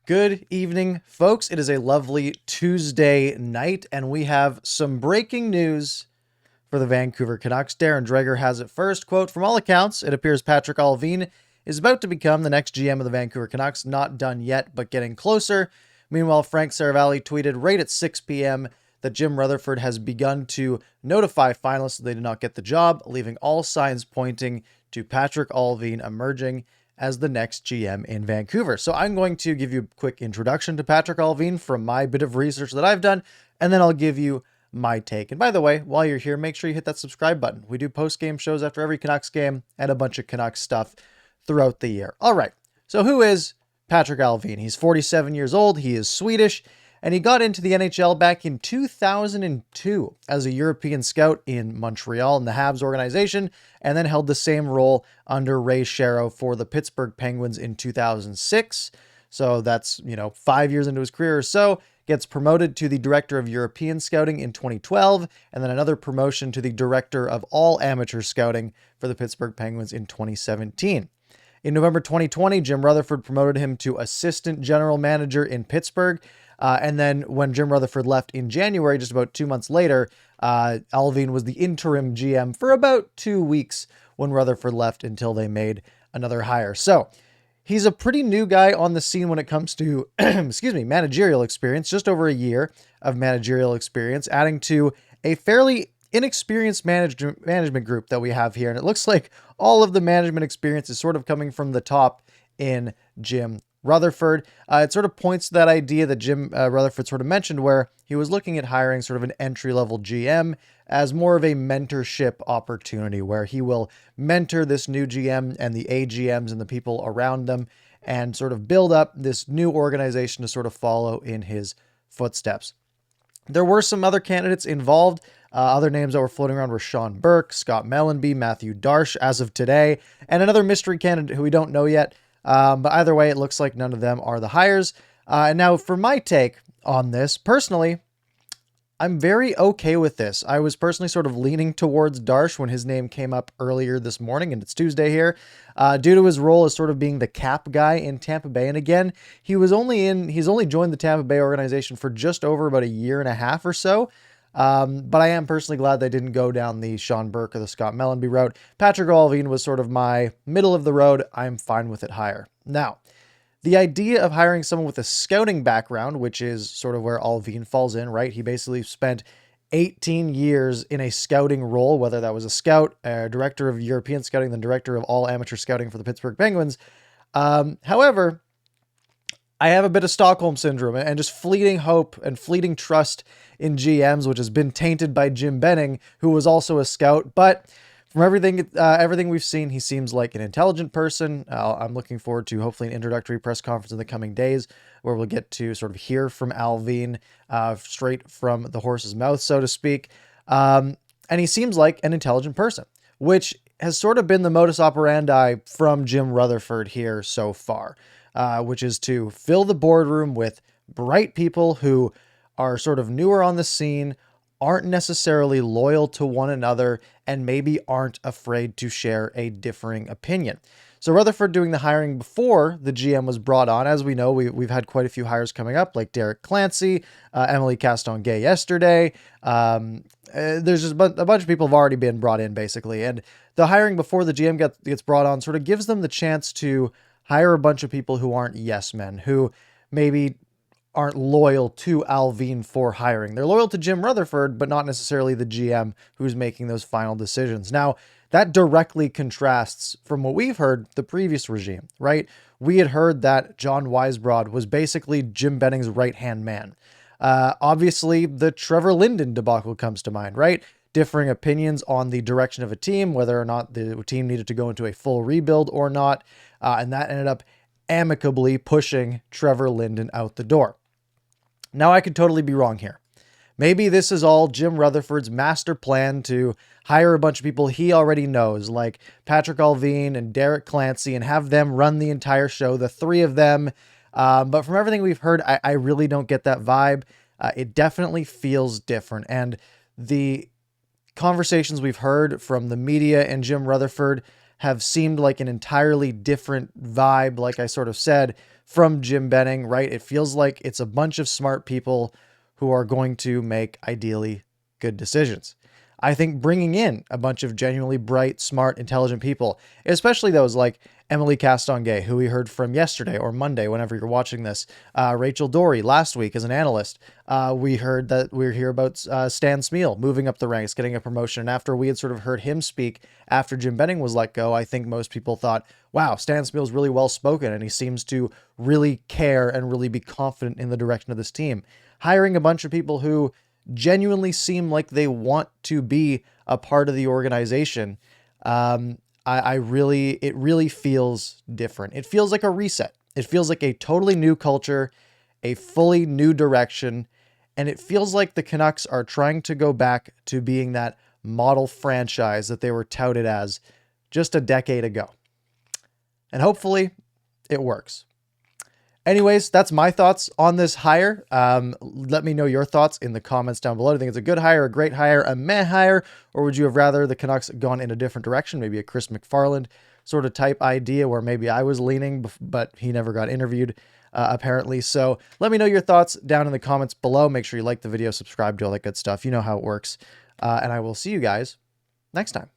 Good evening, folks. It is a lovely Tuesday night, and we have some breaking news for the Vancouver Canucks. Darren Dreger has it first. Quote, from all accounts, it appears Patrik Allvin is about to become the next GM of the Vancouver Canucks. Not done yet, but getting closer. Meanwhile, Frank Saravalli tweeted right at 6 p.m. that Jim Rutherford has begun to notify finalists that they did not get the job, leaving all signs pointing to Patrik Allvin emerging as the next GM in Vancouver. So I'm going to give you a quick introduction to Patrik Allvin from my bit of research that I've done, and then I'll give you my take. And by the way, while you're here, make sure you hit that subscribe button. We do post-game shows after every Canucks game and a bunch of Canucks stuff throughout the year. All right, so who is Patrik Allvin? He's 47 years old, he is Swedish, and he got into the NHL back in 2002 as a European scout in Montreal in the Habs organization, and then held the same role under Ray Shero for the Pittsburgh Penguins in 2006. So that's, 5 years into his career or so. Gets promoted to the Director of European Scouting in 2012, and then another promotion to the Director of All Amateur Scouting for the Pittsburgh Penguins in 2017. In November 2020, Jim Rutherford promoted him to Assistant General Manager in Pittsburgh. And then when Jim Rutherford left in January, just about 2 months later, Allvin was the interim GM for about 2 weeks when Rutherford left until they made another hire. So he's a pretty new guy on the scene when it comes to, managerial experience, just over a year of managerial experience, adding to a fairly inexperienced management group that we have here. And it looks like all of the management experience is sort of coming from the top in Jim Rutherford. It sort of points to that idea that Jim Rutherford sort of mentioned, where he was looking at hiring sort of an entry-level GM as more of a mentorship opportunity, where he will mentor this new GM and the AGMs and the people around them and sort of build up this new organization to sort of follow in his footsteps. There were some other candidates involved. Other names that were floating around were Sean Burke, Scott Mellenby, Matthew Darsh as of today, and another mystery candidate who we don't know yet. But either way, it looks like none of them are the hires. And now for my take on this, personally, I'm very okay with this. I was personally sort of leaning towards Darsh when his name came up earlier this morning, and it's Tuesday here, due to his role as sort of being the cap guy in Tampa Bay. And again, he's only joined the Tampa Bay organization for just over about a year and a half or so. But I am personally glad they didn't go down the Sean Burke or the Scott Mellenby route. Patrik Allvin was sort of my middle of the road. I'm fine with it higher. Now, the idea of hiring someone with a scouting background, which is sort of where Allvin falls in, right? He basically spent 18 years in a scouting role, whether that was a scout, director of European scouting, then director of all amateur scouting for the Pittsburgh Penguins. However, I have a bit of Stockholm syndrome and just fleeting hope and fleeting trust in GMs, which has been tainted by Jim Benning, who was also a scout. But from everything we've seen, he seems like an intelligent person. I'm looking forward to hopefully an introductory press conference in the coming days where we'll get to sort of hear from Allvin straight from the horse's mouth, so to speak. And he seems like an intelligent person, which has sort of been the modus operandi from Jim Rutherford here so far. Which is to fill the boardroom with bright people who are sort of newer on the scene, aren't necessarily loyal to one another, and maybe aren't afraid to share a differing opinion. So Rutherford doing the hiring before the GM was brought on. As we know, we've had quite a few hires coming up, like Derek Clancey, Emilie Castonguay yesterday. There's just a bunch of people have already been brought in, basically. And the hiring before the GM gets brought on sort of gives them the chance to hire a bunch of people who aren't yes men, who maybe aren't loyal to Allvin for hiring. They're loyal to Jim Rutherford, but not necessarily the GM who's making those final decisions. Now, that directly contrasts from what we've heard the previous regime, right? We had heard that John Weisbrod was basically Jim Benning's right-hand man. Obviously, the Trevor Linden debacle comes to mind, right? Differing opinions on the direction of a team, whether or not the team needed to go into a full rebuild or not. And that ended up amicably pushing Trevor Linden out the door. Now, I could totally be wrong here. Maybe this is all Jim Rutherford's master plan to hire a bunch of people he already knows, like Patrik Allvin and Derek Clancey, and have them run the entire show, the three of them. But from everything we've heard, I really don't get that vibe. It definitely feels different. And the conversations we've heard from the media and Jim Rutherford have seemed like an entirely different vibe, like I sort of said, from Jim Benning, right? It feels like it's a bunch of smart people who are going to make ideally good decisions. I think bringing in a bunch of genuinely bright, smart, intelligent people, especially those like Emilie Castonguay, who we heard from yesterday or Monday, whenever you're watching this, Rachel Dory last week as an analyst. We heard that we're here about Stan Smeal moving up the ranks, getting a promotion. And after we had sort of heard him speak after Jim Benning was let go, I think most people thought, wow, Stan Smeal's really well spoken and he seems to really care and really be confident in the direction of this team. Hiring a bunch of people who genuinely seem like they want to be a part of the organization. It really feels different. It feels like a reset. It feels like a totally new culture, a fully new direction. And it feels like the Canucks are trying to go back to being that model franchise that they were touted as just a decade ago. And hopefully it works. Anyways, that's my thoughts on this hire. Let me know your thoughts in the comments down below. Do you think it's a good hire, a great hire, a meh hire, or would you have rather the Canucks gone in a different direction, maybe a Chris McFarland sort of type idea where maybe I was leaning, but he never got interviewed, apparently. So let me know your thoughts down in the comments below. Make sure you like the video, subscribe, do all that good stuff. You know how it works. And I will see you guys next time.